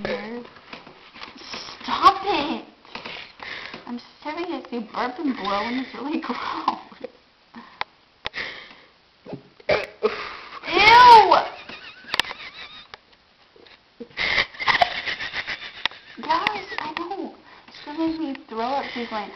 No. Stop it! I'm serious. You burp and blow and it's really gross. Ew! Guys, I know. It's gonna make me throw up. She's like,